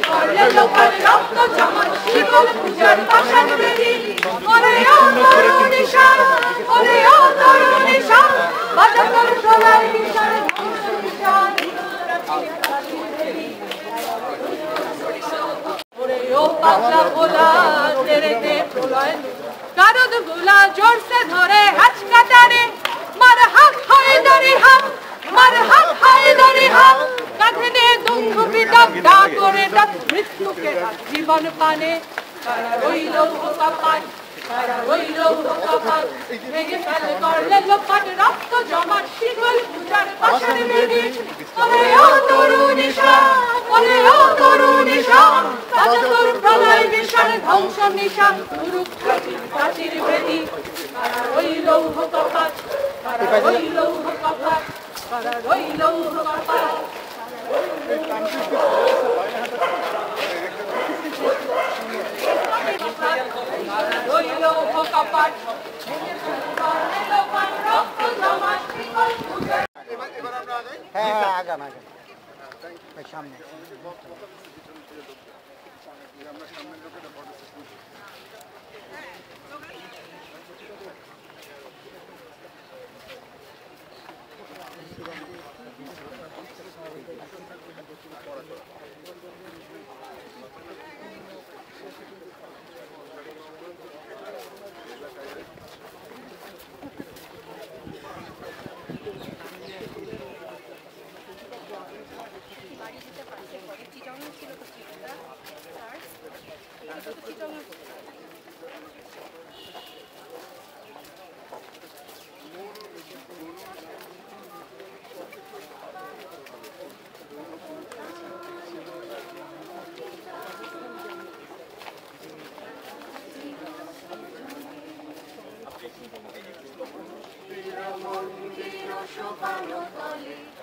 করলে লোকাল রক্ত জমা শিকল পূজার পাশান বেদি ওরে ও তরুণীশা ওরে ও তরুণীশা বাজা কর প্রলয় বিশাল নিশান ওরে ও পাগলা ভোলা তেরেতে প্রলয় কারদ গোলা জোর সে ধরে হাঁচকা টানে মার হাত হয় দরি হাত মার হাত হয় দরি হাত কাঁধে নে দুঃখ পিতাব ডা করে ডাক মৃত্যুকে জীবন পানে তারা রইল কপাল তারা রইল কপাল ভেঙে ফেলে করলে লোপাট রক্ত জমা শিকল পূজার পাশান বেদি ওরে ও তরুণীশা ওরে ও তরুণীশা বাজা তোর প্রলয় বিশাল ধ্বংস নিশা তুরুক প্রাচীর বেদি তারা রইল কপাল তারা রইল কপাল তারা রইল কপাল রইল কপাল হ্যাঁ আগান আগান সামনে মন্দির শোভানো তলে